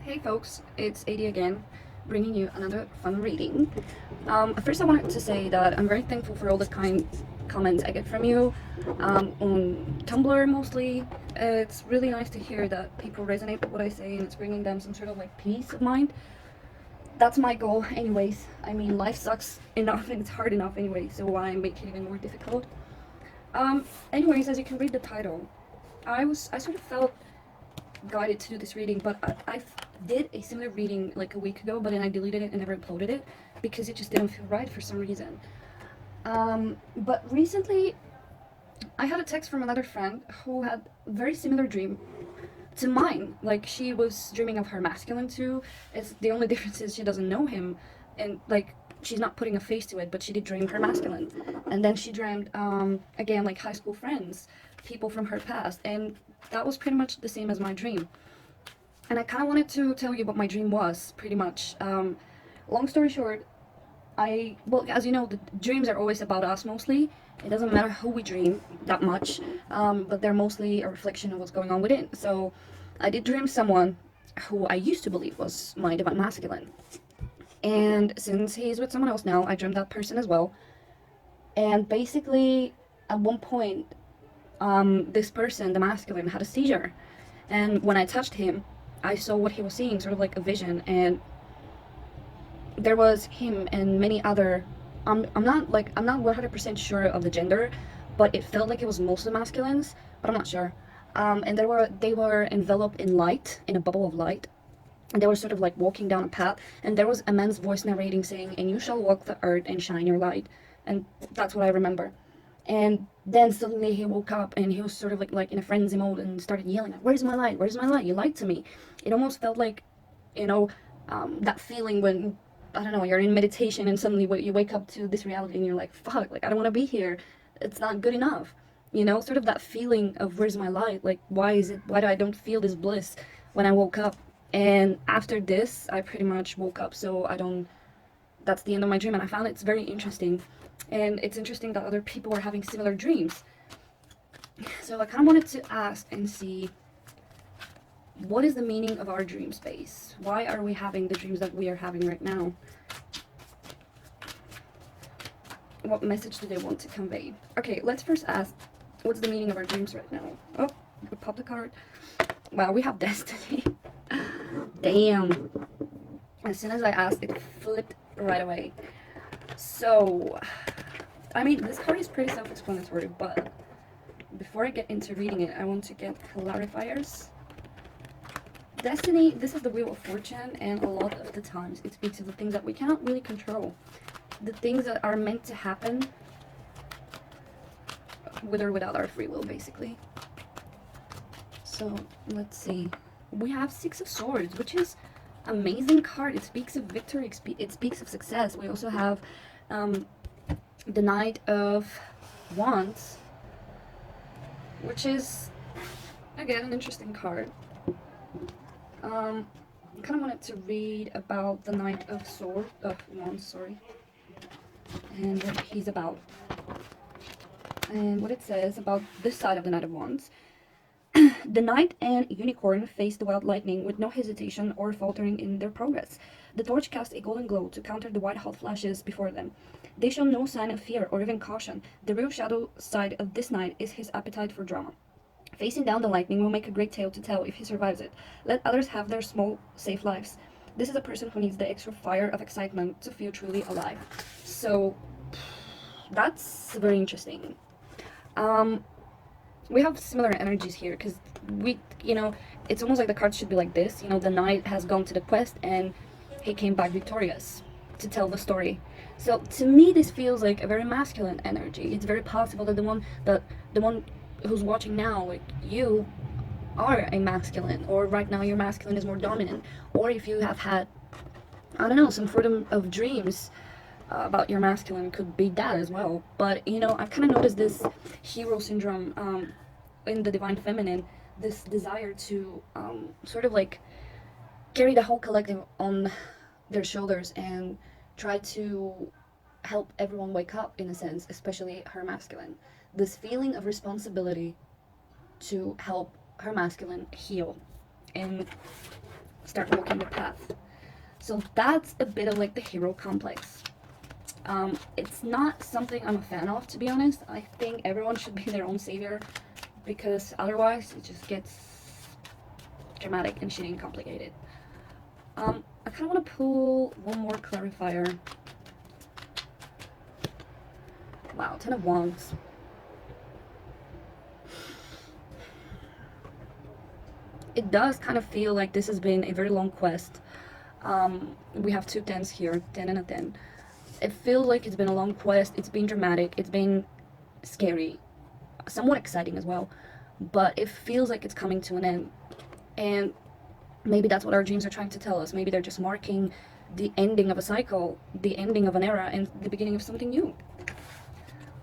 Hey folks, it's AD again, bringing you another fun reading. First I wanted to say that I'm very thankful for all the kind comments I get from you on Tumblr mostly. It's really nice to hear that people resonate with what I say and it's bringing them some sort of like peace of mind. That's my goal anyways. I mean, life sucks enough and it's hard enough anyway, so why make it even more difficult? Anyways, as you can read the title, I sort of felt guided to do this reading, but I did a similar reading like a week ago, but then I deleted it and never uploaded it because it just didn't feel right for some reason. But recently, I had a text from another friend who had a very similar dream to mine. Like, she was dreaming of her masculine too. It's the only difference is she doesn't know him, and like she's not putting a face to it, but she did dream her masculine. And then she dreamed again like high school friends, people from her past, and that was pretty much the same as my dream. And I kind of wanted to tell you what my dream was, pretty much. Long story short, well, as you know, the dreams are always about us mostly. It doesn't matter who we dream that much, but they're mostly a reflection of what's going on within. So I did dream someone who I used to believe was my divine masculine. And since he's with someone else now, I dreamt that person as well. And basically, at one point, this person, the masculine, had a seizure. And when I touched him, I saw what he was seeing, sort of like a vision. And there was him and many other. I'm not 100% sure of the gender, but it felt like it was mostly masculines, but I'm not sure. And they were enveloped in light, in a bubble of light, and they were sort of like walking down a path, and there was a man's voice narrating saying, "And you shall walk the earth and shine your light." And that's what I remember. And then suddenly he woke up and he was sort of like in a frenzy mode and started yelling, "Where's my light? Where's my light? You lied to me." It almost felt like, you know, that feeling when, I don't know, you're in meditation and suddenly you wake up to this reality and you're like, fuck, like I don't want to be here. It's not good enough. Sort of that feeling of where's my light? Like, why do I don't feel this bliss when I woke up? And after this, I pretty much woke up, so I don't, that's the end of my dream. And I found it's very interesting. And it's interesting that other people are having similar dreams. So I kind of wanted to ask and see, what is the meaning of our dream space? Why are we having the dreams that we are having right now? What message do they want to convey? Okay, let's first ask, what's the meaning of our dreams right now? Oh, we popped the card. Wow, we have destiny. Damn. As soon as I asked, it flipped right away. So, I mean, this card is pretty self-explanatory, but before I get into reading it, I want to get clarifiers. Destiny, this is the Wheel of Fortune, and a lot of the times it speaks of the things that we cannot really control. The things that are meant to happen with or without our free will, basically. So, let's see. We have Six of Swords, which is amazing card. It speaks of victory, it speaks of success. We also have the Knight of Wands, which is, again, an interesting card. I kind of wanted to read about the Knight of Wands, sorry, and what he's about, and what it says about this side of the Knight of Wands. The Knight and Unicorn face the wild lightning with no hesitation or faltering in their progress. The torch casts a golden glow to counter the white-hot flashes before them. They show no sign of fear or even caution. The real shadow side of this knight is his appetite for drama. Facing down the lightning will make a great tale to tell if he survives it. Let others have their small, safe lives. This is a person who needs the extra fire of excitement to feel truly alive. So, that's very interesting. We have similar energies here because it's almost like the cards should be like this. The knight has gone to the quest and he came back victorious to tell the story. So to me, this feels like a very masculine energy. It's very possible that the one who's watching now, like you, are a masculine, or right now your masculine is more dominant, or if you have had, I don't know, some freedom of dreams about your masculine, could be that as well. But I kind of noticed this hero syndrome in the divine feminine, this desire to sort of like carry the whole collective on their shoulders and try to help everyone wake up, in a sense, especially her masculine. This feeling of responsibility to help her masculine heal. And start walking the path. So that's a bit of like the hero complex. It's not something I'm a fan of, to be honest. I think everyone should be their own savior, because otherwise it just gets dramatic and shitty and complicated. I kind of want to pull one more clarifier. Wow, 10 of Wands. It does kind of feel like this has been a very long quest. We have 2 10s here, 10 and a 10. It feels like it's been a long quest. It's been dramatic. It's been scary, somewhat exciting as well. But it feels like it's coming to an end. And maybe that's what our dreams are trying to tell us. Maybe they're just marking the ending of a cycle, the ending of an era, and the beginning of something new.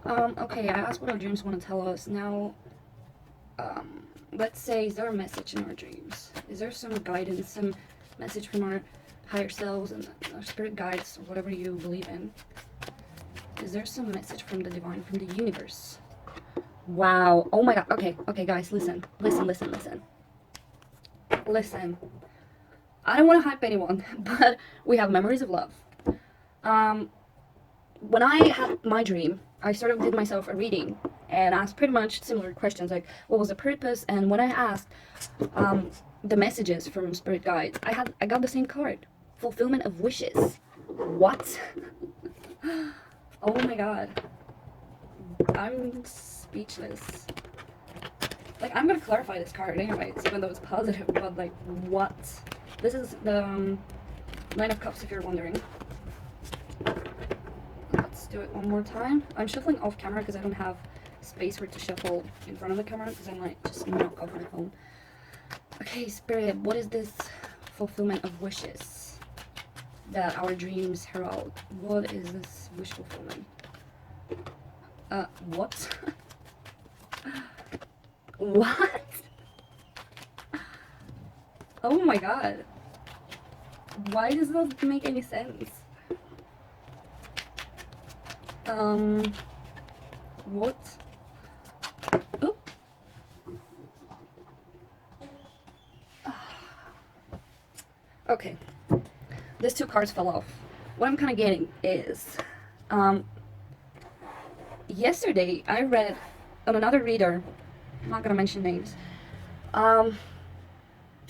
Okay, I asked what our dreams want to tell us. Now, let's say, is there a message in our dreams? Is there some guidance, some message from our higher selves and our spirit guides, or whatever you believe in? Is there some message from the divine, from the universe? Wow. Oh my god. Okay, guys, listen. Listen. I don't want to hype anyone, but we have memories of love. When I had my dream, I sort of did myself a reading and asked pretty much similar questions, like what was the purpose. And when I asked the messages from spirit guides, I got the same card: fulfillment of wishes. What? Oh my god, I'm speechless. Like, I'm gonna clarify this card anyways, even though it's positive, but like, what? This is the 9 of Cups, if you're wondering. Let's do it one more time. I'm shuffling off camera because I don't have space for it to shuffle in front of the camera, because I might just knock off my phone. Okay, Spirit, what is this fulfillment of wishes that our dreams herald? What is this wish fulfillment? What? What? Oh my god. Why does that make any sense? What? Oh. Okay. These 2 cards fell off. What I'm kind of getting is, yesterday I read on another reader, I'm not gonna mention names,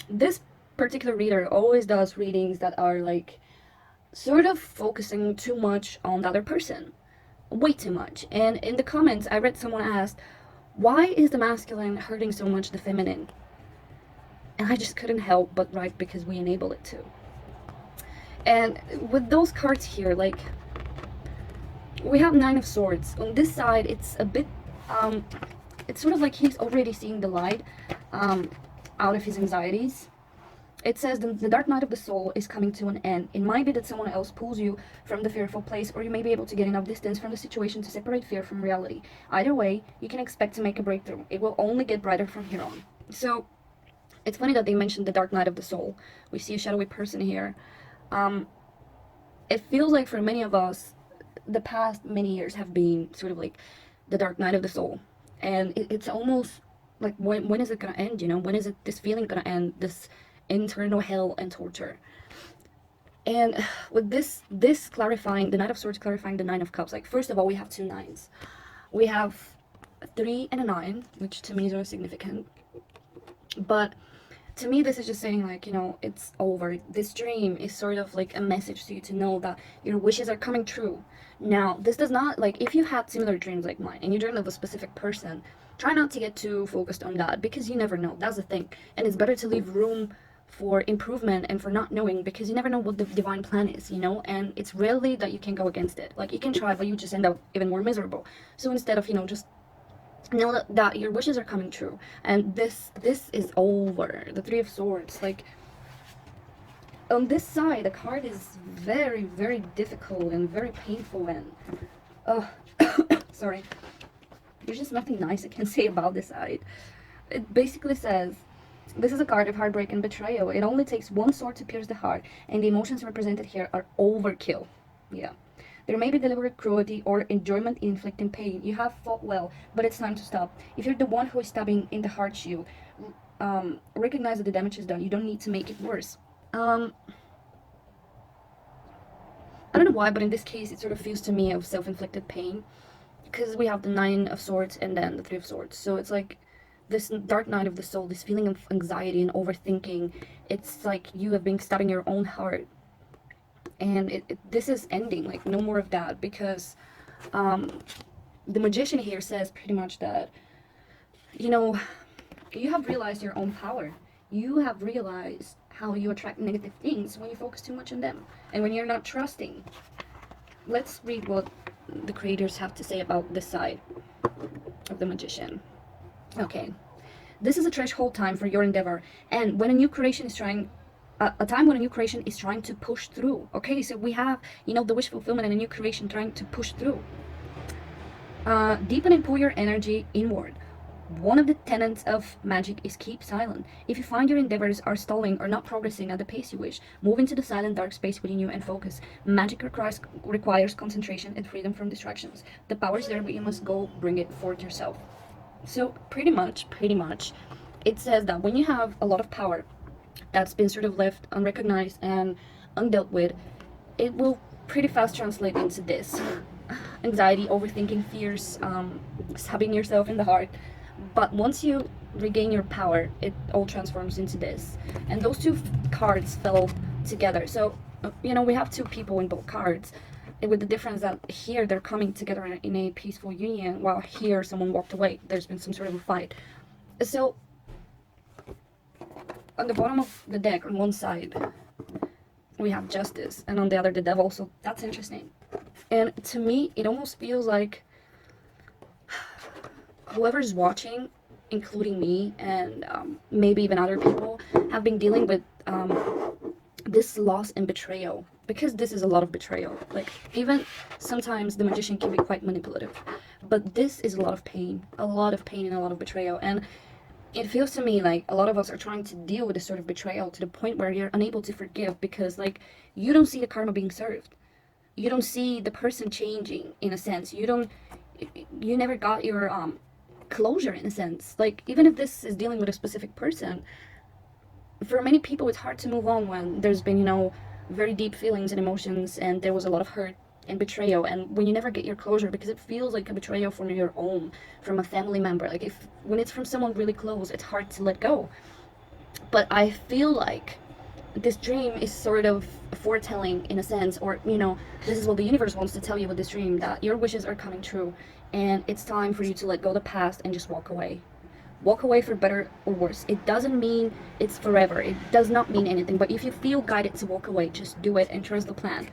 this particular reader always does readings that are like sort of focusing too much on the other person, way too much. And in the comments I read someone asked, why is the masculine hurting so much the feminine? And I just couldn't help but write, because we enable it to. And with those cards here, like, we have 9 of Swords. On this side, it's a bit, it's sort of like he's already seeing the light out of his anxieties. It says the dark night of the soul is coming to an end. It might be that someone else pulls you from the fearful place, or you may be able to get enough distance from the situation to separate fear from reality. Either way, you can expect to make a breakthrough. It will only get brighter from here on. So, it's funny that they mentioned the dark night of the soul. We see a shadowy person here. It feels like for many of us, the past many years have been sort of like the dark night of the soul. And it's almost like, when is it gonna end, you know? When is this feeling gonna end? This internal hell and torture. And with this clarifying, the Knight of Swords clarifying the 9 of Cups, like, first of all, we have 2 9s. We have a 3 and a 9, which to me is very significant. But to me, this is just saying, like, you know, it's over. This dream is sort of like a message to you to know that your wishes are coming true. Now, this does not, like, if you had similar dreams like mine and you dream of a specific person, try not to get too focused on that, because you never know. That's the thing. And it's better to leave room for improvement and for not knowing, because you never know what the divine plan is, you know? And it's rarely that you can go against it. Like, you can try, but you just end up even more miserable. So instead of, you know, just know that your wishes are coming true, and this is over. The 3 of Swords, like, on this side, the card is very, very difficult and very painful, and sorry, there's just nothing nice I can say about this side. It basically says, this is a card of heartbreak and betrayal. It only takes 1 sword to pierce the heart, and the emotions represented here are overkill. Yeah. There may be deliberate cruelty or enjoyment in inflicting pain. You have fought well, but it's time to stop. If you're the one who is stabbing in the heart shield, recognize that the damage is done. You don't need to make it worse. Um, I don't know why, but in this case, it sort of feels to me of self-inflicted pain, because we have the Nine of Swords and then the Three of Swords. So it's like this dark night of the soul, this feeling of anxiety and overthinking. It's like you have been stabbing your own heart, and this is ending. Like, no more of that, because um, the Magician here says pretty much that, you know, you have realized your own power. You have realized how you attract negative things when you focus too much on them and when you're not trusting. Let's read what the creators have to say about this side of the Magician. Okay. This is a threshold time for your endeavor, and when a new creation is trying, a time when a new creation is trying to push through. Okay, so we have, the wish fulfillment and a new creation trying to push through. Deepen and pull your energy inward. One of the tenets of magic is keep silent. If you find your endeavors are stalling or not progressing at the pace you wish, move into the silent dark space within you and focus. Magic requires concentration and freedom from distractions. The power is there, but you must go bring it forth yourself. So pretty much, it says that when you have a lot of power that's been sort of left unrecognized and undealt with, it will pretty fast translate into this. Anxiety, overthinking, fears, stabbing yourself in the heart. But once you regain your power, it all transforms into this. And those two cards fell together. So, we have two people in both cards, with the difference that here they're coming together in a peaceful union, while here someone walked away. There's been some sort of a fight. So, on the bottom of the deck, on one side, we have Justice, and on the other, the Devil. So that's interesting. And to me, it almost feels like whoever's watching, including me and maybe even other people, have been dealing with this loss and betrayal, because this is a lot of betrayal. Like, even sometimes the Magician can be quite manipulative, but this is a lot of pain and a lot of betrayal. And it feels to me like a lot of us are trying to deal with this sort of betrayal to the point where you're unable to forgive, because like, you don't see the karma being served, you don't see the person changing, in a sense. You never got your closure, in a sense. Like, even if this is dealing with a specific person, for many people it's hard to move on when there's been very deep feelings and emotions, and there was a lot of hurt and betrayal. And when you never get your closure, because it feels like a betrayal from a family member, like when it's from someone really close, it's hard to let go. But I feel like this dream is sort of foretelling, in a sense, or this is what the universe wants to tell you with this dream, that your wishes are coming true, and it's time for you to let go of the past and just walk away. Walk away, for better or worse. It doesn't mean it's forever. It does not mean anything. But if you feel guided to walk away, just do it and trust the plan.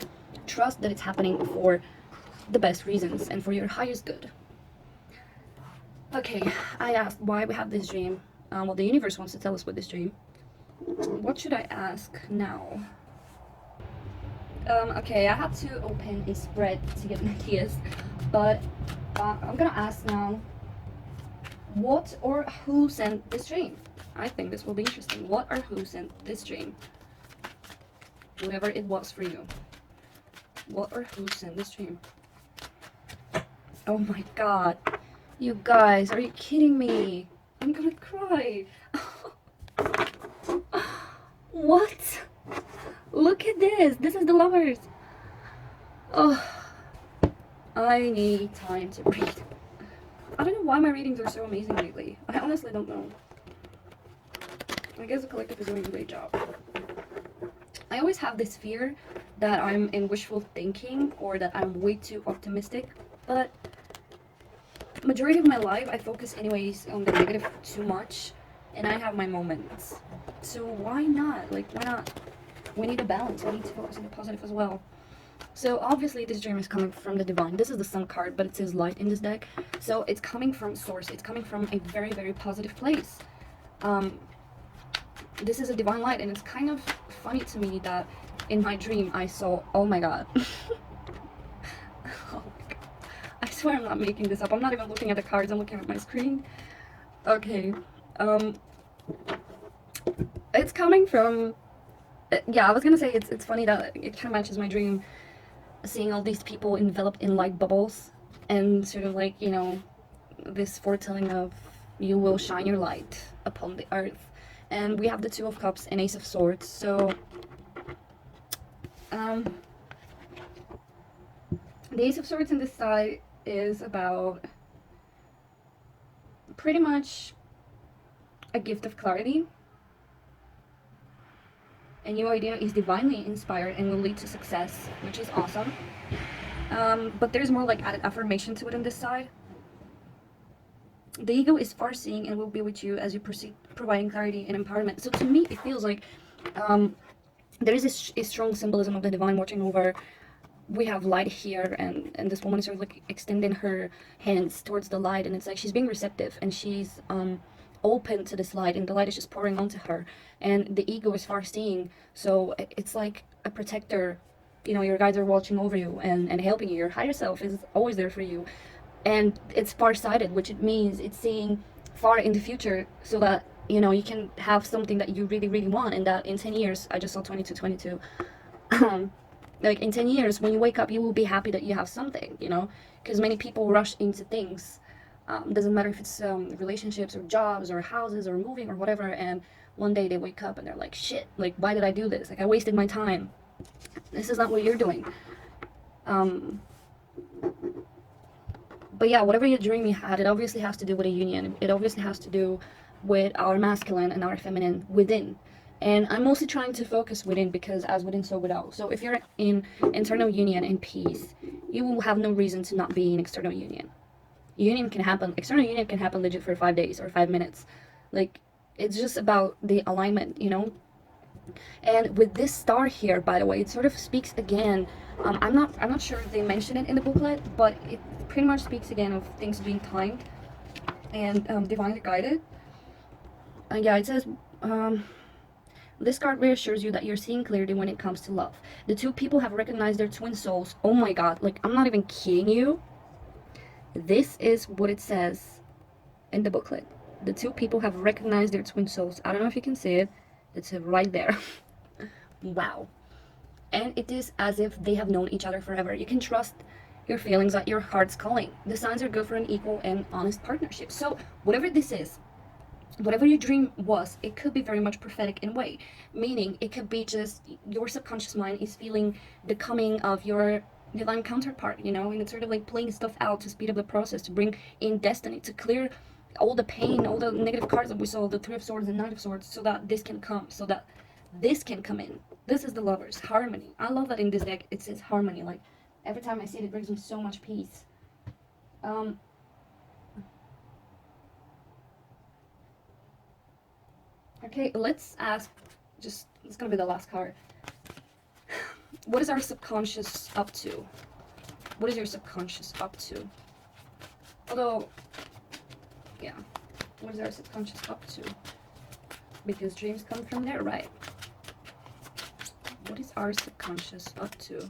Trust that it's happening for the best reasons and for your highest good. Okay, I asked why we have this dream, what the universe wants to tell us with this dream. What should I ask now? Okay, I had to open a spread to get ideas, but I'm gonna ask now, what or who sent this dream? I think this will be interesting. What or who sent this dream? Whoever it was for you. What or who sent this dream? Oh my god. You guys, are you kidding me? I'm gonna cry. What? Look at this. This is the Lovers. Oh, I need time to breathe. I don't know why my readings are so amazing lately. I honestly don't know. I guess the collective is doing a great job. I always have this fear that I'm in wishful thinking, or that I'm way too optimistic, but majority of my life I focus anyways on the negative too much, and I have my moments. So why not? Like, why not? We need a balance. We need to focus on the positive as well. So obviously this dream is coming from the divine. This is the Sun card, but it says light in this deck. So it's coming from source. It's coming from a very, very positive place. This is a divine light, and it's kind of funny to me that in my dream I saw, oh my god. Oh my god. I swear I'm not making this up. I'm not even looking at the cards, I'm looking at my screen. Okay. It's coming from, yeah, I was gonna say it's funny that it kind of matches my dream, seeing all these people enveloped in light bubbles, and sort of like, this foretelling of you will shine your light upon the earth. And we have the Two of Cups and Ace of Swords, so The Ace of Swords in this side is about pretty much a gift of clarity. A new idea is divinely inspired and will lead to success, which is awesome. But there's more like added affirmation to it on this side. The ego is far-seeing and will be with you as you proceed, providing clarity and empowerment. So to me, it feels like there is a strong symbolism of the divine watching over. We have light here, and this woman is sort of like extending her hands towards the light, and it's like she's being receptive and she's open to this light, and the light is just pouring onto her. And the ego is far-seeing, so it's like a protector. You know, your guides are watching over you and helping you. Your higher self is always there for you. And it's far-sighted, which it means it's seeing far in the future, so that, you know, you can have something that you really, really want, and that in 10 years, I just saw 2222, like in 10 years, when you wake up, you will be happy that you have something, you know, because many people rush into things. Doesn't matter if it's relationships or jobs or houses or moving or whatever, and one day they wake up and they're like, shit, like, why did I do this? Like, I wasted my time. This is not what you're doing. But yeah, whatever your dream you had, it obviously has to do with a union. It obviously has to do with our masculine and our feminine within. And I'm mostly trying to focus within, because as within, so without. So if you're in internal union and peace, you will have no reason to not be in external union. Union can happen, external union can happen legit for 5 days or 5 minutes. Like, it's just about the alignment, you know? And with this star here, by the way, it sort of speaks again. I'm not sure if they mention it in the booklet, but it pretty much speaks again of things being timed and divinely guided. And yeah, it says, this card reassures you that you're seeing clearly when it comes to love. The two people have recognized their twin souls. Oh my god, like, I'm not even kidding you. This is what it says in the booklet. The two people have recognized their twin souls. I don't know if you can see it. It's right there. Wow. And it is as if they have known each other forever. You can trust your feelings that your heart's calling. The signs are good for an equal and honest partnership. So whatever this is, whatever your dream was, it could be very much prophetic in a way. Meaning it could be just your subconscious mind is feeling the coming of your divine counterpart, you know, and it's sort of like playing stuff out to speed up the process, to bring in destiny, to clear all the pain, all the negative cards that we saw, the Three of Swords and Knight of Swords, so that this can come, so that this can come in. This is the Lovers, harmony. I love that in this deck it says harmony. Like, every time I see it, it brings me so much peace. Okay, let's ask, just, it's gonna be the last card. What is our subconscious up to? What is your subconscious up to? Although, yeah, what is our subconscious up to? Because dreams come from there, right? What is our subconscious up to?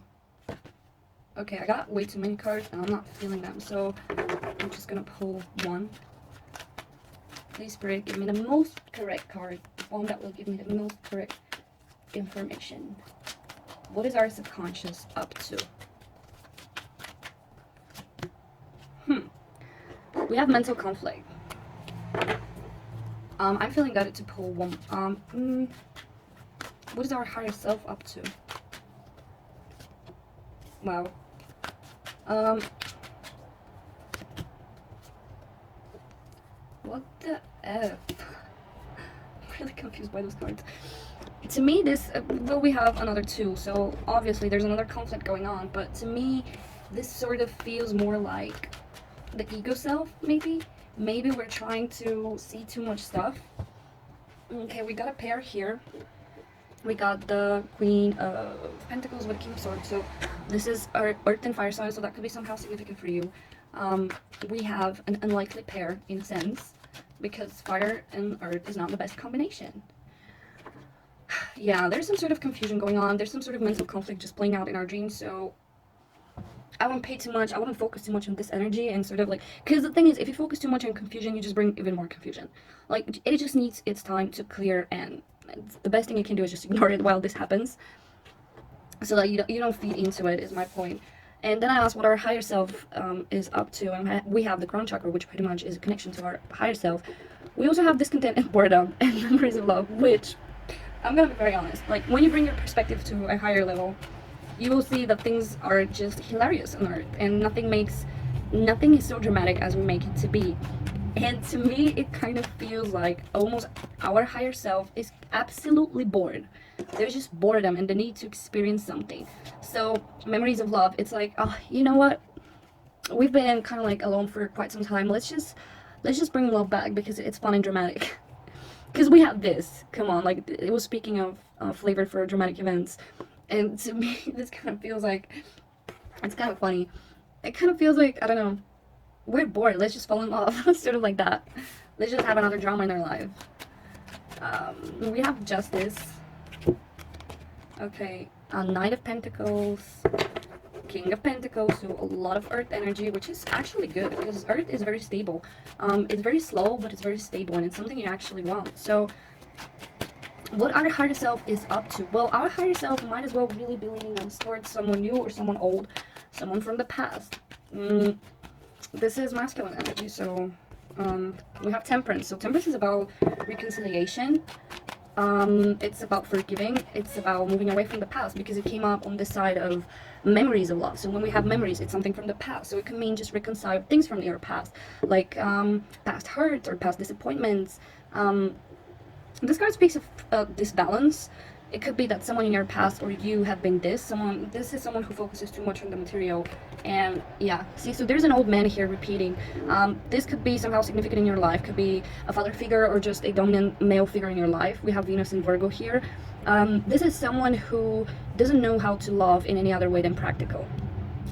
Okay, I got way too many cards and I'm not feeling them, so I'm just gonna pull one. Please, Spirit, give me the most correct card, the one that will give me the most correct information. What is our subconscious up to? We have mental conflict. I'm feeling guided to pull one. What is our higher self up to? Wow. What the F? I'm really confused by those cards. To me, this, well, we have another two, so obviously there's another conflict going on, but to me, this sort of feels more like the ego self, maybe? Maybe we're trying to see too much stuff. Okay, we got a pair here. We got the Queen of Pentacles with King of Swords, so this is our Earth and Fire sign, so that could be somehow significant for you. We have an unlikely pair, in a sense, because Fire and Earth is not the best combination. Yeah, there's some sort of confusion going on. There's some sort of mental conflict just playing out in our dreams, so I wouldn't pay too much, I wouldn't focus too much on this energy and sort of like, because the thing is, if you focus too much on confusion, you just bring even more confusion. Like, it just needs its time to clear, and the best thing you can do is just ignore it while this happens, so that you don't feed into it, is my point. And then I asked what our higher self is up to, and we have the crown chakra, which pretty much is a connection to our higher self. We also have discontent and boredom and memories of love, which, I'm gonna be very honest, like, when you bring your perspective to a higher level, you will see that things are just hilarious on Earth, and nothing is so dramatic as we make it to be. And to me, it kind of feels like almost our higher self is absolutely bored. There's just boredom and the need to experience something. So, memories of love, it's like, oh, you know what? We've been kind of like alone for quite some time. Let's just bring love back because it's fun and dramatic. Because we have this. Come on, like it was speaking of flavor for dramatic events, and to me, this kind of feels like it's kind of funny. It kind of feels like I don't know. We're bored. Let's just fall in love. Sort of like that. Let's just have another drama in our life. We have justice. Okay, Knight of Pentacles, King of Pentacles, so a lot of Earth energy, which is actually good because Earth is very stable. It's very slow, but it's very stable, and it's something you actually want. So, what our higher self is up to? Well, our higher self might as well really be leaning us towards someone new or someone old, someone from the past. This is masculine energy, so we have Temperance. So Temperance is about reconciliation. It's about forgiving. It's about moving away from the past because it came up on this side of memories of love. So when we have memories, it's something from the past. So it can mean just reconcile things from your past, like past hurts or past disappointments. This card speaks of this balance. It could be that someone in your past or you have been this is someone who focuses too much on the material. And yeah, see, so there's an old man here repeating. This could be somehow significant in your life, could be a father figure or just a dominant male figure in your life. We have Venus in Virgo here. This is someone who doesn't know how to love in any other way than practical.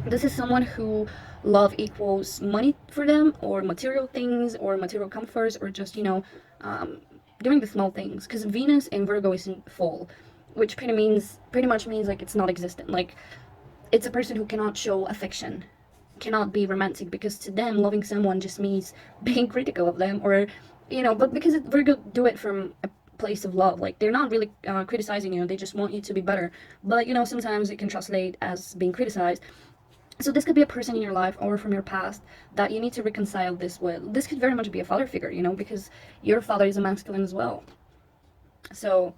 This is someone who love equals money for them, or material things, or material comforts, or just, doing the small things. Because Venus in Virgo is in full, which pretty much means like it's not existent. Like it's a person who cannot show affection, cannot be romantic, because to them loving someone just means being critical of them, or but because Virgo do it from a place of love, like they're not really criticizing you, they just want you to be better. But sometimes it can translate as being criticized. So this could be a person in your life or from your past that you need to reconcile this with. This could very much be a father figure, because your father is a masculine as well. So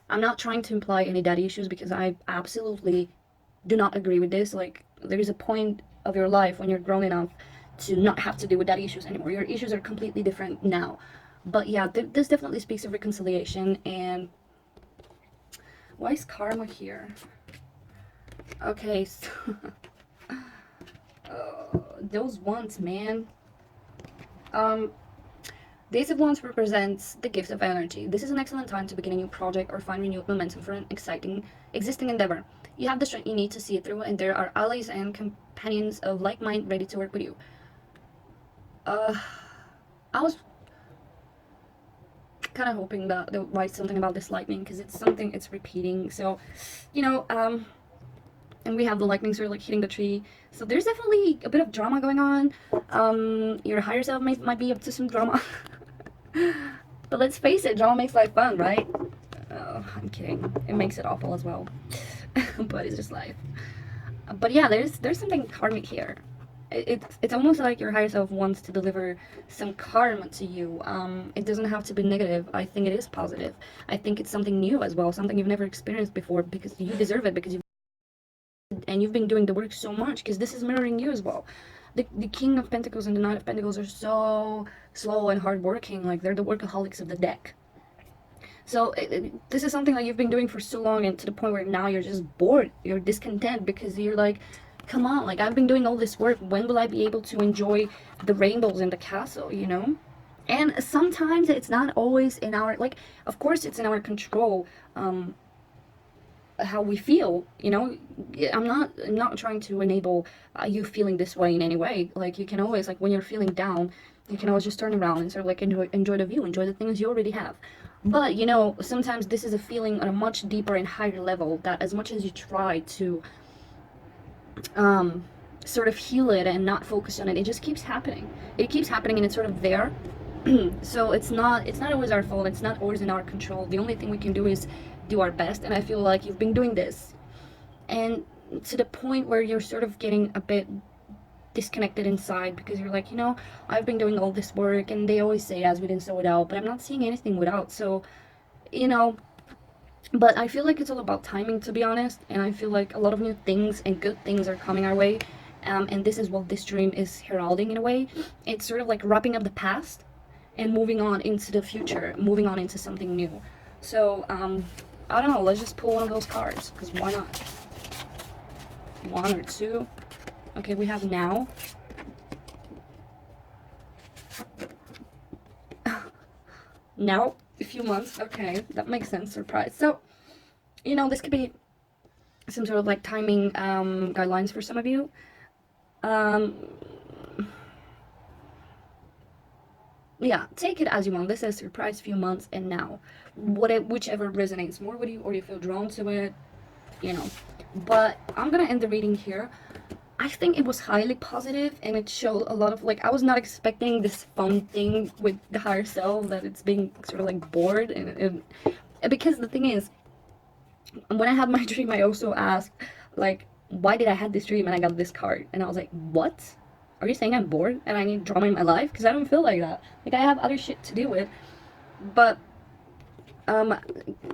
I'm not trying to imply any daddy issues because I absolutely do not agree with this. Like, there is a point of your life when you're grown enough to not have to deal with daddy issues anymore. Your issues are completely different now. But yeah, this definitely speaks of reconciliation. And why is karma here? Okay, so those wands, man. The Ace of Wands represents the gift of energy. This is an excellent time to begin a new project or find renewed momentum for an exciting existing endeavor. You have the strength you need to see it through, and there are allies and companions of like mind ready to work with you. I was kind of hoping that they would write something about this lightning, because it's repeating. So, and we have the lightning sort of like hitting the tree. So there's definitely a bit of drama going on. Your higher self might be up to some drama. But let's face it, drama makes life fun, right? Oh, I'm kidding. It makes it awful as well. But it's just life. But yeah, there's something karmic here. It's almost like your higher self wants to deliver some karma to you. It doesn't have to be negative. I think it is positive. I think it's something new as well, something you've never experienced before, because you deserve it, because you've been doing the work so much, because this is mirroring you as well. The King of Pentacles and the Knight of Pentacles are so slow and hardworking. Like, they're the workaholics of the deck. So this is something that you've been doing for so long, and to the point where now you're just bored. You're discontent because you're like, come on, like, I've been doing all this work. When will I be able to enjoy the rainbows in the castle, And sometimes it's not always in our, like, of course it's in our control, how we feel, I'm not trying to enable you feeling this way in any way. Like, you can always, like, when you're feeling down, you can always just turn around and sort of like enjoy the view, enjoy the things you already have. But sometimes this is a feeling on a much deeper and higher level, that as much as you try to sort of heal it and not focus on it, it just keeps happening. It keeps happening, and it's sort of there. So it's not always our fault. It's not always in our control. The only thing we can do is do our best. And I feel like you've been doing this, and to the point where you're sort of getting a bit disconnected inside, because you're like, I've been doing all this work, and they always say as within so without, but I'm not seeing anything without. So But I feel like it's all about timing, to be honest, and I feel like a lot of new things and good things are coming our way. And this is what this dream is heralding in a way. It's sort of like wrapping up the past and moving on into the future, moving on into something new. So, I don't know, let's just pull one of those cards, because why not? One or two. Okay, we have now. Now, a few months. Okay, that makes sense. Surprise. So, you know, this could be some sort of like timing guidelines for some of you. Um, yeah, take it as you want. This is surprise, few months, and now. Whichever resonates more with you, or you feel drawn to it, you know. But I'm gonna end the reading here. I think it was highly positive, and it showed a lot of like, I was not expecting this fun thing with the higher self, that it's being sort of like bored, and because the thing is, when I had my dream, I also asked, like, why did I have this dream and I got this card? And I was like, what? Are you saying I'm bored and I need drama in my life? Because I don't feel like that. Like, I have other shit to do with. But, um,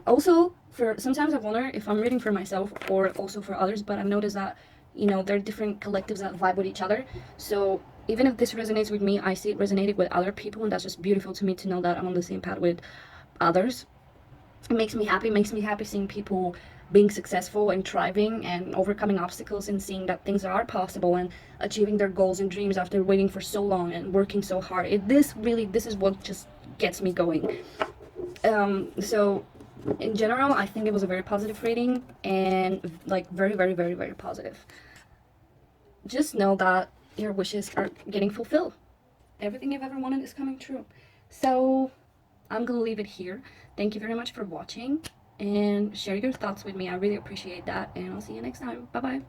also, for sometimes I wonder if I'm reading for myself or also for others, but I've noticed that, you know, there are different collectives that vibe with each other. So, even if this resonates with me, I see it resonated with other people, and that's just beautiful to me to know that I'm on the same path with others. It makes me happy seeing people being successful and thriving and overcoming obstacles, and seeing that things are possible and achieving their goals and dreams after waiting for so long and working so hard. This is what just gets me going. So in general, I think it was a very positive reading, and like very, very, very, very positive. Just know that your wishes are getting fulfilled. Everything you've ever wanted is coming true. So I'm gonna leave it here. Thank you very much for watching, and share your thoughts with me. I really appreciate that, and I'll see you next time. Bye bye.